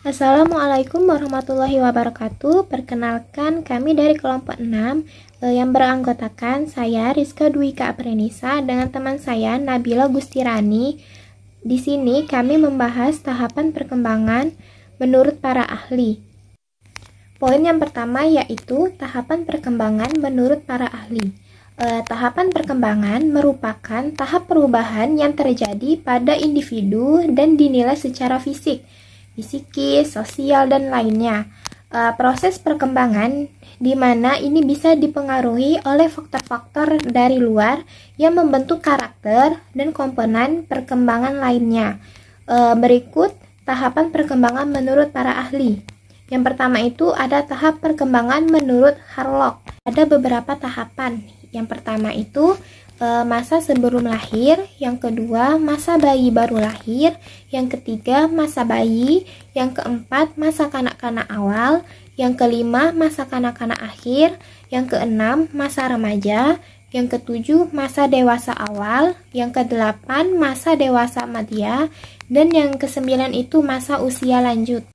Assalamualaikum warahmatullahi wabarakatuh. Perkenalkan, kami dari kelompok 6 yang beranggotakan saya Rizka Dwika Aprenisa dengan teman saya Nabila Gustirani. Di sini kami membahas tahapan perkembangan menurut para ahli. Poin yang pertama yaitu tahapan perkembangan menurut para ahli. Tahapan perkembangan merupakan tahap perubahan yang terjadi pada individu dan dinilai secara psikis, sosial, dan lainnya. Proses perkembangan di mana ini bisa dipengaruhi oleh faktor-faktor dari luar yang membentuk karakter dan komponen perkembangan lainnya. Berikut tahapan perkembangan menurut para ahli. Yang pertama itu ada tahap perkembangan menurut Harlock. Ada beberapa tahapan. Yang pertama itu masa sebelum lahir, yang kedua masa bayi baru lahir, yang ketiga masa bayi, yang keempat masa kanak-kanak awal, yang kelima masa kanak-kanak akhir, yang keenam masa remaja, yang ketujuh masa dewasa awal, yang kedelapan masa dewasa madya, dan yang kesembilan itu masa usia lanjut.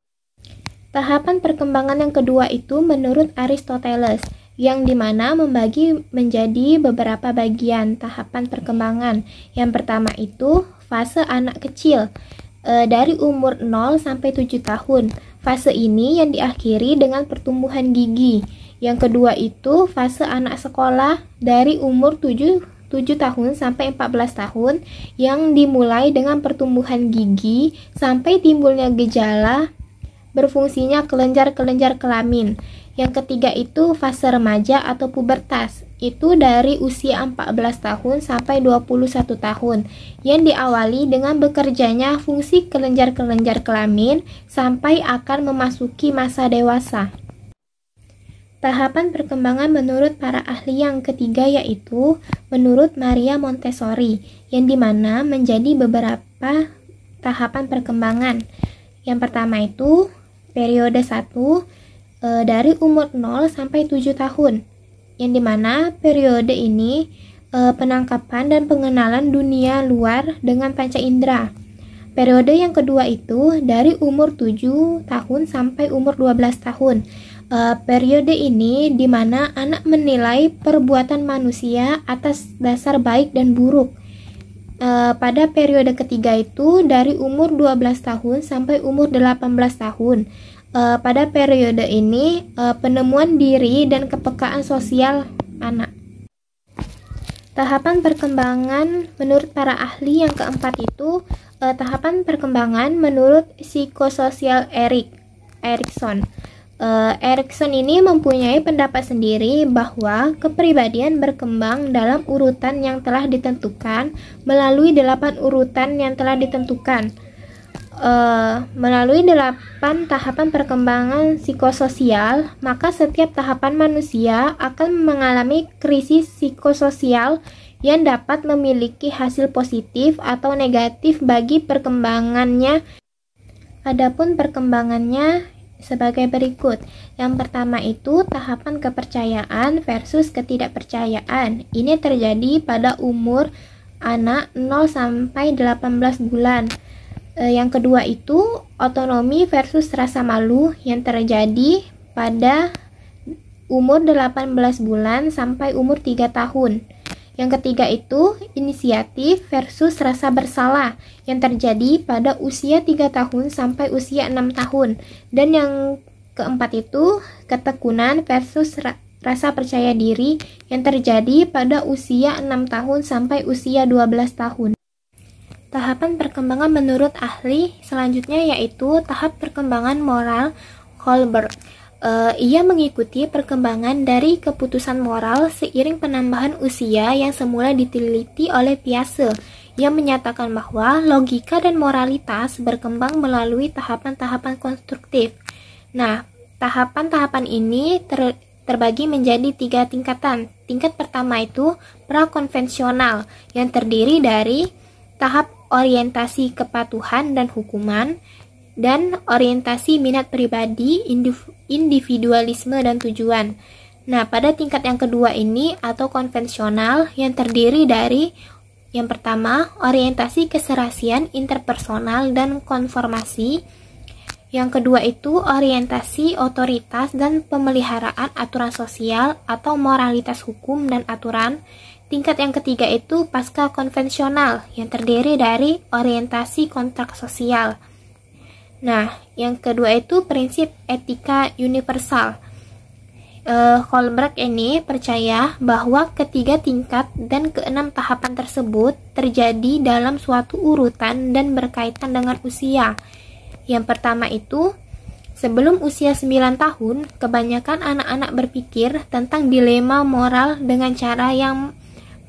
Tahapan perkembangan yang kedua itu menurut Aristoteles, yang dimana membagi menjadi beberapa bagian tahapan perkembangan. Yang pertama itu fase anak kecil, dari umur 0 sampai 7 tahun. Fase ini yang diakhiri dengan pertumbuhan gigi. Yang kedua itu fase anak sekolah, dari umur 7 tahun sampai 14 tahun, yang dimulai dengan pertumbuhan gigi sampai timbulnya gejala berfungsinya kelenjar-kelenjar kelamin. Yang ketiga itu fase remaja atau pubertas, itu dari usia 14 tahun sampai 21 tahun, yang diawali dengan bekerjanya fungsi kelenjar-kelenjar kelamin sampai akan memasuki masa dewasa. Tahapan perkembangan menurut para ahli yang ketiga yaitu menurut Maria Montessori, yang dimana menjadi beberapa tahapan perkembangan. Yang pertama itu periode 1, dari umur 0 sampai 7 tahun, yang dimana periode ini penangkapan dan pengenalan dunia luar dengan panca indera. Periode yang kedua itu dari umur 7 tahun sampai umur 12 tahun. Periode ini dimana anak menilai perbuatan manusia atas dasar baik dan buruk. Pada periode ketiga itu dari umur 12 tahun sampai umur 18 tahun. Pada periode ini penemuan diri dan kepekaan sosial anak. Tahapan perkembangan menurut para ahli yang keempat itu tahapan perkembangan menurut psikososial Erikson. Erikson ini mempunyai pendapat sendiri bahwa kepribadian berkembang dalam urutan yang telah ditentukan melalui 8 urutan yang telah ditentukan. Melalui 8 tahapan perkembangan psikososial, maka setiap tahapan manusia akan mengalami krisis psikososial yang dapat memiliki hasil positif atau negatif bagi perkembangannya. Adapun perkembangannya sebagai berikut. Yang pertama itu tahapan kepercayaan versus ketidakpercayaan. Ini terjadi pada umur anak 0 sampai 18 bulan. Yang kedua itu otonomi versus rasa malu yang terjadi pada umur 18 bulan sampai umur 3 tahun. Yang ketiga itu inisiatif versus rasa bersalah yang terjadi pada usia 3 tahun sampai usia 6 tahun. Dan yang keempat itu ketekunan versus rasa percaya diri yang terjadi pada usia 6 tahun sampai usia 12 tahun. Tahapan perkembangan menurut ahli selanjutnya yaitu tahap perkembangan moral Kohlberg. Ia mengikuti perkembangan dari keputusan moral seiring penambahan usia yang semula diteliti oleh Piaget, yang menyatakan bahwa logika dan moralitas berkembang melalui tahapan-tahapan konstruktif. Nah, tahapan-tahapan ini terbagi menjadi 3 tingkatan. Tingkat pertama itu prakonvensional, yang terdiri dari tahap orientasi kepatuhan dan hukuman, dan orientasi minat pribadi, individualisme, dan tujuan. Nah, pada tingkat yang kedua ini atau konvensional yang terdiri dari yang pertama, orientasi keserasian interpersonal dan konformasi. Yang kedua itu orientasi, otoritas, dan pemeliharaan aturan sosial atau moralitas hukum dan aturan. Tingkat yang ketiga itu pasca konvensional yang terdiri dari orientasi kontrak sosial. Nah, yang kedua itu prinsip etika universal. Kohlberg ini percaya bahwa ketiga tingkat dan keenam tahapan tersebut terjadi dalam suatu urutan dan berkaitan dengan usia. Yang pertama itu, sebelum usia 9 tahun, kebanyakan anak-anak berpikir tentang dilema moral dengan cara yang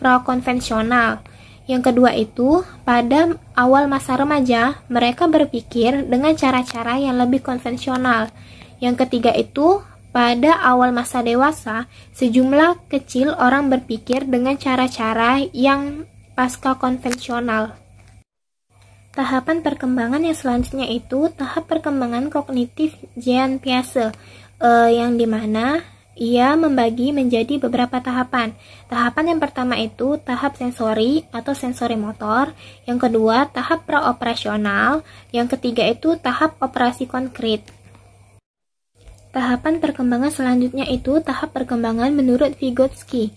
pro-konvensional. Yang kedua itu, pada awal masa remaja, mereka berpikir dengan cara-cara yang lebih konvensional. Yang ketiga itu, pada awal masa dewasa, sejumlah kecil orang berpikir dengan cara-cara yang pasca konvensional. Tahapan perkembangan yang selanjutnya itu tahap perkembangan kognitif Jean Piaget, yang dimana ia membagi menjadi beberapa tahapan. Tahapan yang pertama itu tahap sensori atau sensori motor, yang kedua tahap praoperasional, yang ketiga itu tahap operasi konkret. Tahapan perkembangan selanjutnya itu tahap perkembangan menurut Vygotsky,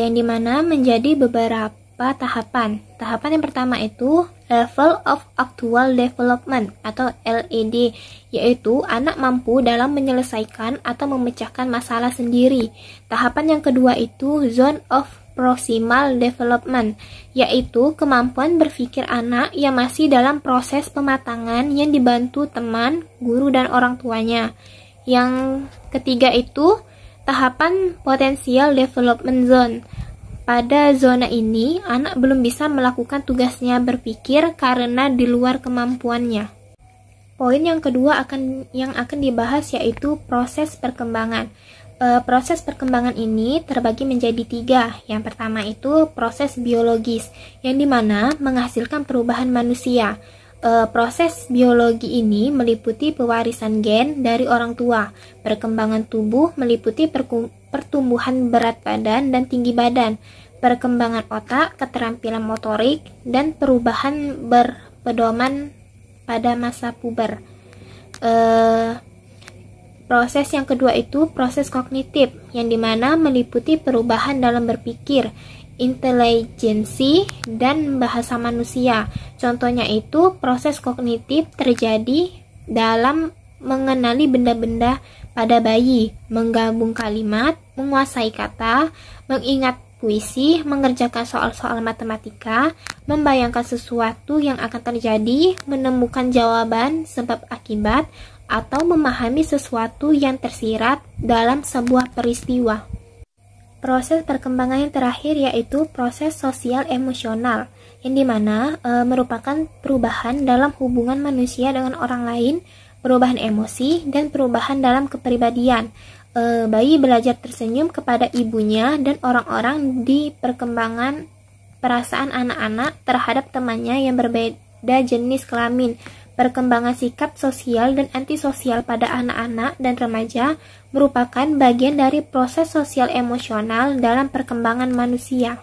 yang dimana menjadi beberapa tahapan. Tahapan yang pertama itu Level of Actual Development atau LED, yaitu anak mampu dalam menyelesaikan atau memecahkan masalah sendiri. Tahapan yang kedua itu Zone of Proximal Development, yaitu kemampuan berpikir anak yang masih dalam proses pematangan yang dibantu teman, guru, dan orang tuanya. Yang ketiga itu tahapan Potential Development Zone. Pada zona ini, anak belum bisa melakukan tugasnya berpikir karena di luar kemampuannya. Poin yang kedua yang akan dibahas yaitu proses perkembangan. Proses perkembangan ini terbagi menjadi 3. Yang pertama itu proses biologis, yang dimana menghasilkan perubahan manusia. Proses biologi ini meliputi pewarisan gen dari orang tua. Perkembangan tubuh meliputi pertumbuhan berat badan dan tinggi badan, perkembangan otak, keterampilan motorik, dan perubahan berpedoman pada masa puber. Proses yang kedua itu proses kognitif, yang dimana meliputi perubahan dalam berpikir, intelijensi, dan bahasa manusia. Contohnya itu proses kognitif terjadi dalam mengenali benda-benda pada bayi, menggabung kalimat, menguasai kata, mengingat puisi, mengerjakan soal-soal matematika, membayangkan sesuatu yang akan terjadi, menemukan jawaban sebab akibat, atau memahami sesuatu yang tersirat dalam sebuah peristiwa. Proses perkembangan yang terakhir yaitu proses sosial emosional, yang dimana merupakan perubahan dalam hubungan manusia dengan orang lain, perubahan emosi, dan perubahan dalam kepribadian. Bayi belajar tersenyum kepada ibunya, dan orang-orang di perkembangan perasaan anak-anak terhadap temannya yang berbeda jenis kelamin. Perkembangan sikap sosial dan antisosial pada anak-anak dan remaja merupakan bagian dari proses sosial emosional dalam perkembangan manusia.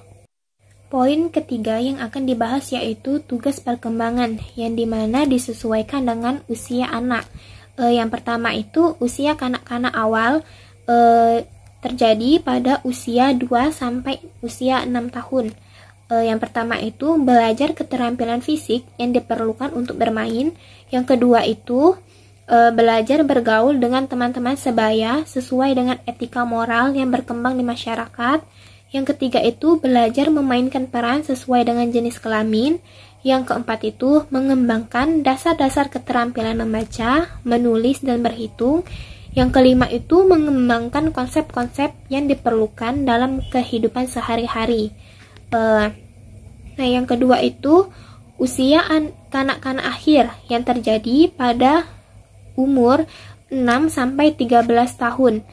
Poin ketiga yang akan dibahas yaitu tugas perkembangan, yang dimana disesuaikan dengan usia anak. Yang pertama itu usia kanak-kanak awal, terjadi pada usia 2 sampai usia 6 tahun. Yang pertama itu belajar keterampilan fisik yang diperlukan untuk bermain. Yang kedua itu belajar bergaul dengan teman-teman sebaya sesuai dengan etika moral yang berkembang di masyarakat. Yang ketiga itu belajar memainkan peran sesuai dengan jenis kelamin. Yang keempat itu mengembangkan dasar-dasar keterampilan membaca, menulis, dan berhitung. Yang kelima itu mengembangkan konsep-konsep yang diperlukan dalam kehidupan sehari-hari. Nah, yang kedua itu usia kanak-kanak akhir yang terjadi pada umur 6 sampai 13 tahun.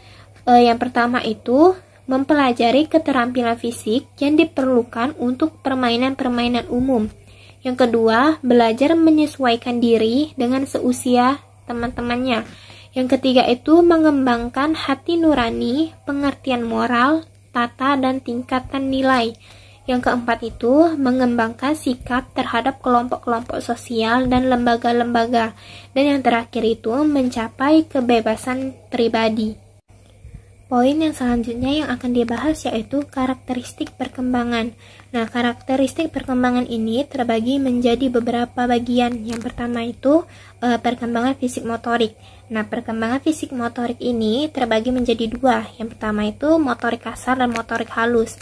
Yang pertama itu mempelajari keterampilan fisik yang diperlukan untuk permainan-permainan umum. Yang kedua, belajar menyesuaikan diri dengan seusia teman-temannya. Yang ketiga itu mengembangkan hati nurani, pengertian moral, tata, dan tingkatan nilai. Yang keempat itu mengembangkan sikap terhadap kelompok-kelompok sosial dan lembaga-lembaga. Dan yang terakhir itu mencapai kebebasan pribadi. Poin yang selanjutnya yang akan dibahas yaitu karakteristik perkembangan. Nah, karakteristik perkembangan ini terbagi menjadi beberapa bagian. Yang pertama itu perkembangan fisik motorik. Nah, perkembangan fisik motorik ini terbagi menjadi dua. Yang pertama itu motorik kasar dan motorik halus.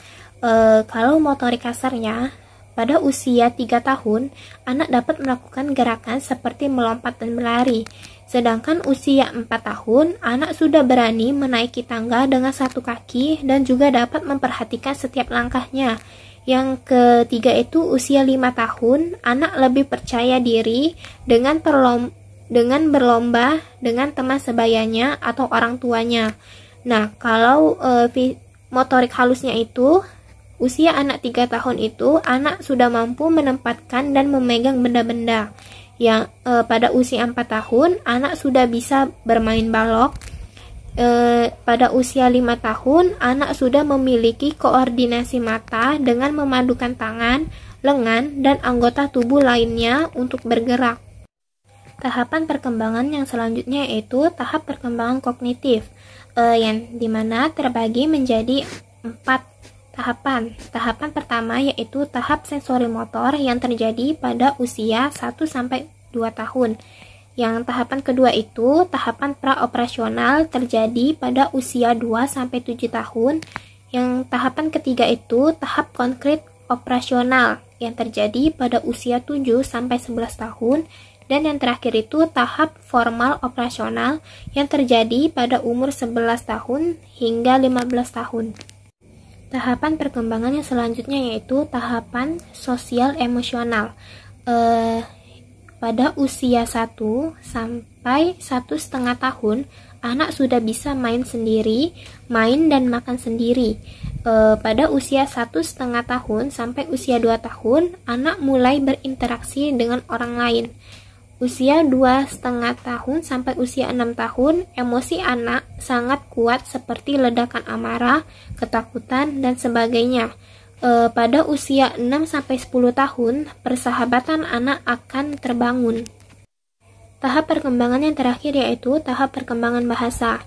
Kalau motorik kasarnya, pada usia 3 tahun, anak dapat melakukan gerakan seperti melompat dan berlari. Sedangkan usia 4 tahun, anak sudah berani menaiki tangga dengan satu kaki dan juga dapat memperhatikan setiap langkahnya. Yang ketiga itu usia 5 tahun, anak lebih percaya diri dengan berlomba dengan teman sebayanya atau orang tuanya. Nah, kalau motorik halusnya itu, usia anak 3 tahun itu, anak sudah mampu menempatkan dan memegang benda-benda. Yang pada usia 4 tahun, anak sudah bisa bermain balok. Pada usia 5 tahun, anak sudah memiliki koordinasi mata dengan memadukan tangan, lengan, dan anggota tubuh lainnya untuk bergerak. Tahapan perkembangan yang selanjutnya yaitu tahap perkembangan kognitif, yang dimana terbagi menjadi 4 tahapan. Tahapan pertama yaitu tahap sensori motor yang terjadi pada usia 1-2 tahun. Yang tahapan kedua itu tahapan praoperasional terjadi pada usia 2-7 tahun. Yang tahapan ketiga itu tahap konkret operasional yang terjadi pada usia 7-11 tahun. Dan yang terakhir itu tahap formal operasional yang terjadi pada umur 11 tahun hingga 15 tahun. Tahapan perkembangan yang selanjutnya yaitu tahapan sosial emosional. Pada usia 1-1,5 tahun, anak sudah bisa main sendiri, main dan makan sendiri. Pada usia 1,5 tahun sampai usia 2 tahun, anak mulai berinteraksi dengan orang lain. Usia 2,5 tahun sampai usia 6 tahun, emosi anak sangat kuat seperti ledakan amarah, ketakutan, dan sebagainya. Pada usia 6-10 tahun, persahabatan anak akan terbangun. Tahap perkembangan yang terakhir yaitu tahap perkembangan bahasa.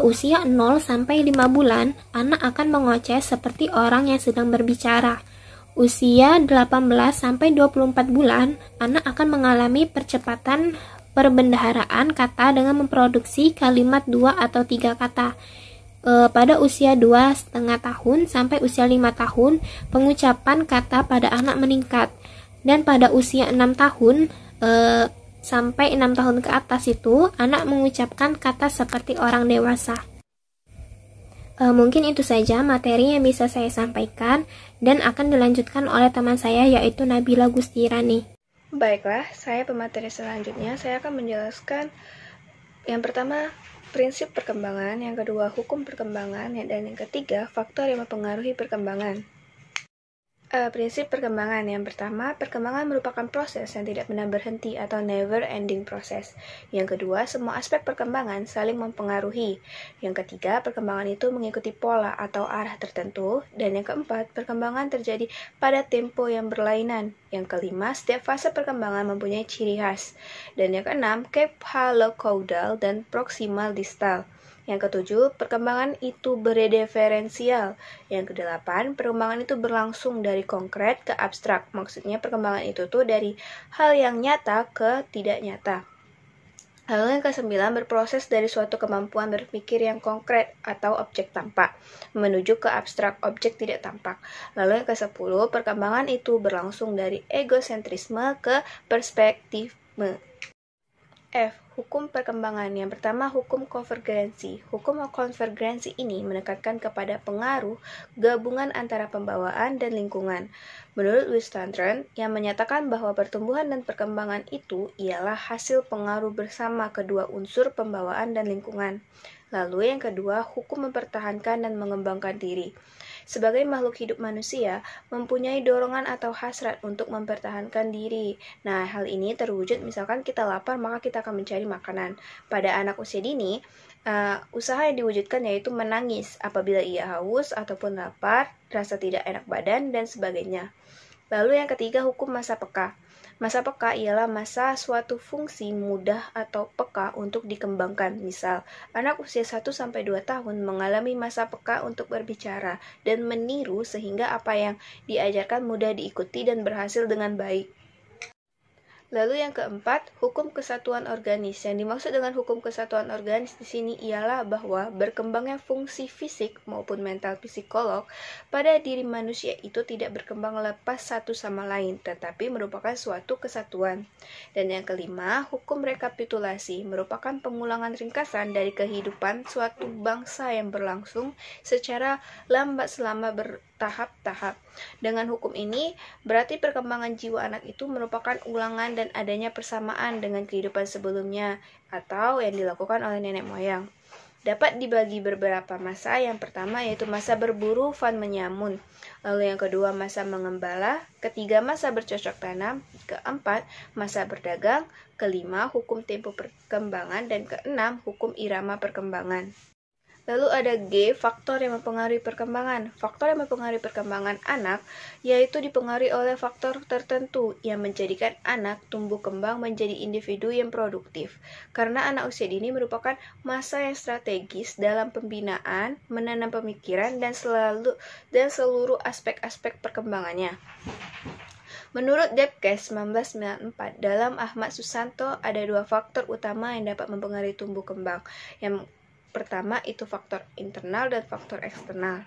Usia 0-5 bulan, anak akan mengoceh seperti orang yang sedang berbicara. Usia 18-24 bulan, anak akan mengalami percepatan perbendaharaan kata dengan memproduksi kalimat 2 atau 3 kata. Pada usia 2,5 tahun sampai usia 5 tahun, pengucapan kata pada anak meningkat. Dan pada usia 6 tahun sampai 6 tahun ke atas itu, anak mengucapkan kata seperti orang dewasa. Mungkin itu saja materi yang bisa saya sampaikan dan akan dilanjutkan oleh teman saya yaitu Nabila Gustirani. Baiklah, saya pemateri selanjutnya. Saya akan menjelaskan yang pertama prinsip perkembangan, yang kedua hukum perkembangan, dan yang ketiga faktor yang mempengaruhi perkembangan. Prinsip perkembangan yang pertama, perkembangan merupakan proses yang tidak pernah berhenti atau never ending proses. Yang kedua, semua aspek perkembangan saling mempengaruhi. Yang ketiga, perkembangan itu mengikuti pola atau arah tertentu. Dan yang keempat, perkembangan terjadi pada tempo yang berlainan. Yang kelima, setiap fase perkembangan mempunyai ciri khas. Dan yang keenam, cephalocaudal dan proximal distal. Yang ketujuh, perkembangan itu berdiferensial. Yang kedelapan, perkembangan itu berlangsung dari konkret ke abstrak. Maksudnya perkembangan itu tuh dari hal yang nyata ke tidak nyata. Lalu yang kesembilan, berproses dari suatu kemampuan berpikir yang konkret atau objek tampak, menuju ke abstrak objek tidak tampak. Lalu yang kesepuluh, perkembangan itu berlangsung dari egosentrisme ke perspektifme. F. Hukum perkembangan. Yang pertama, hukum konvergensi. Hukum konvergensi ini menekankan kepada pengaruh gabungan antara pembawaan dan lingkungan. Menurut Wistadron, yang menyatakan bahwa pertumbuhan dan perkembangan itu ialah hasil pengaruh bersama kedua unsur pembawaan dan lingkungan. Lalu yang kedua, hukum mempertahankan dan mengembangkan diri. sebagai makhluk hidup manusia mempunyai dorongan atau hasrat untuk mempertahankan diri. Nah, hal ini terwujud misalkan kita lapar maka kita akan mencari makanan. Pada anak usia dini, usaha yang diwujudkan yaitu menangis apabila ia haus ataupun lapar, rasa tidak enak badan, dan sebagainya. Lalu yang ketiga, hukum masa peka. Masa peka ialah masa suatu fungsi mudah atau peka untuk dikembangkan. Misal, anak usia 1-2 tahun mengalami masa peka untuk berbicara dan meniru sehingga apa yang diajarkan mudah diikuti dan berhasil dengan baik. Lalu yang keempat, hukum kesatuan organis. Yang dimaksud dengan hukum kesatuan organis di sini ialah bahwa berkembangnya fungsi fisik maupun mental psikolog pada diri manusia itu tidak berkembang lepas satu sama lain, tetapi merupakan suatu kesatuan. Dan yang kelima, hukum rekapitulasi merupakan pengulangan ringkasan dari kehidupan suatu bangsa yang berlangsung secara lambat selama bertahap-tahap. Dengan hukum ini, berarti perkembangan jiwa anak itu merupakan ulangan dan adanya persamaan dengan kehidupan sebelumnya atau yang dilakukan oleh nenek moyang. Dapat dibagi beberapa masa. Yang pertama yaitu masa berburu van menyamun, lalu yang kedua masa mengembala, ketiga masa bercocok tanam, keempat masa berdagang, kelima hukum tempo perkembangan, dan keenam hukum irama perkembangan. Lalu ada G, faktor yang mempengaruhi perkembangan. Faktor yang mempengaruhi perkembangan anak yaitu dipengaruhi oleh faktor tertentu yang menjadikan anak tumbuh kembang menjadi individu yang produktif. Karena anak usia dini merupakan masa yang strategis dalam pembinaan, menanam pemikiran, dan seluruh aspek-aspek perkembangannya. Menurut Debkes 1994, dalam Ahmad Susanto ada 2 faktor utama yang dapat mempengaruhi tumbuh kembang. Yang pertama itu faktor internal dan faktor eksternal.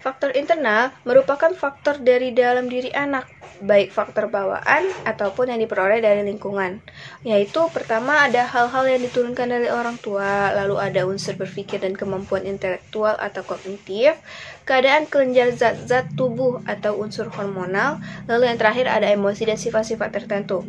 Faktor internal merupakan faktor dari dalam diri anak, baik faktor bawaan ataupun yang diperoleh dari lingkungan. Yaitu pertama ada hal-hal yang diturunkan dari orang tua, lalu ada unsur berpikir dan kemampuan intelektual atau kognitif, keadaan kelenjar zat-zat tubuh atau unsur hormonal, lalu yang terakhir ada emosi dan sifat-sifat tertentu.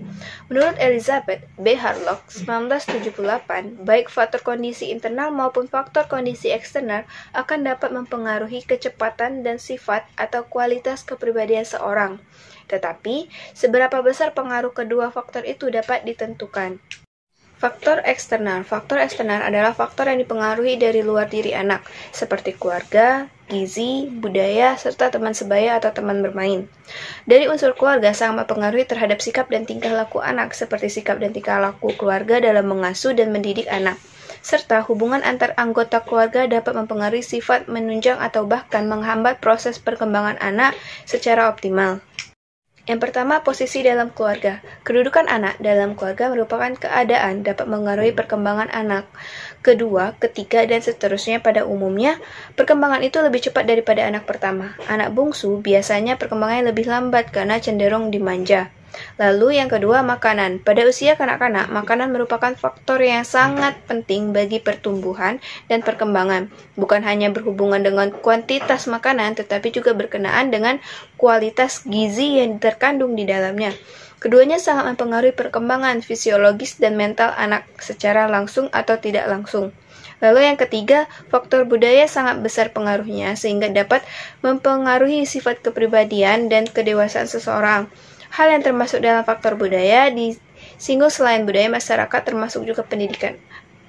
Menurut Elizabeth B. Harlock 1978, baik faktor kondisi internal maupun faktor kondisi eksternal akan dapat mempengaruhi kecepatan dan sifat atau kualitas kepribadian seorang. Tetapi, seberapa besar pengaruh kedua faktor itu dapat ditentukan. Faktor eksternal. Faktor eksternal adalah faktor yang dipengaruhi dari luar diri anak, seperti keluarga, gizi, budaya, serta teman sebaya atau teman bermain. Dari unsur keluarga sangat mempengaruhi terhadap sikap dan tingkah laku anak, seperti sikap dan tingkah laku keluarga dalam mengasuh dan mendidik anak. Serta hubungan antar anggota keluarga dapat mempengaruhi sifat, menunjang, atau bahkan menghambat proses perkembangan anak secara optimal. Yang pertama, posisi dalam keluarga. Kedudukan anak dalam keluarga merupakan keadaan dapat mengaruhi perkembangan anak. Kedua, ketiga, dan seterusnya pada umumnya, perkembangan itu lebih cepat daripada anak pertama. Anak bungsu biasanya perkembangannya lebih lambat karena cenderung dimanja. Lalu yang kedua, makanan. Pada usia kanak-kanak, makanan merupakan faktor yang sangat penting bagi pertumbuhan dan perkembangan. Bukan hanya berhubungan dengan kuantitas makanan, tetapi juga berkenaan dengan kualitas gizi yang terkandung di dalamnya. Keduanya sangat mempengaruhi perkembangan fisiologis dan mental anak secara langsung atau tidak langsung. Lalu yang ketiga, faktor budaya sangat besar pengaruhnya sehingga dapat mempengaruhi sifat kepribadian dan kedewasaan seseorang. Hal yang termasuk dalam faktor budaya disinggung selain budaya masyarakat termasuk juga pendidikan,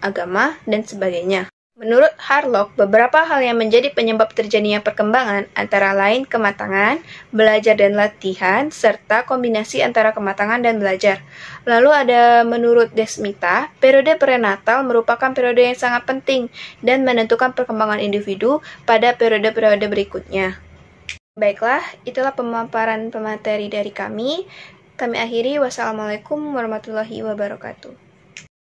agama, dan sebagainya. Menurut Harlock, beberapa hal yang menjadi penyebab terjadinya perkembangan antara lain kematangan, belajar dan latihan, serta kombinasi antara kematangan dan belajar. Lalu ada menurut Desmita, periode prenatal merupakan periode yang sangat penting dan menentukan perkembangan individu pada periode-periode berikutnya. Baiklah, itulah pemaparan pemateri dari kami. Kami akhiri, wassalamualaikum warahmatullahi wabarakatuh.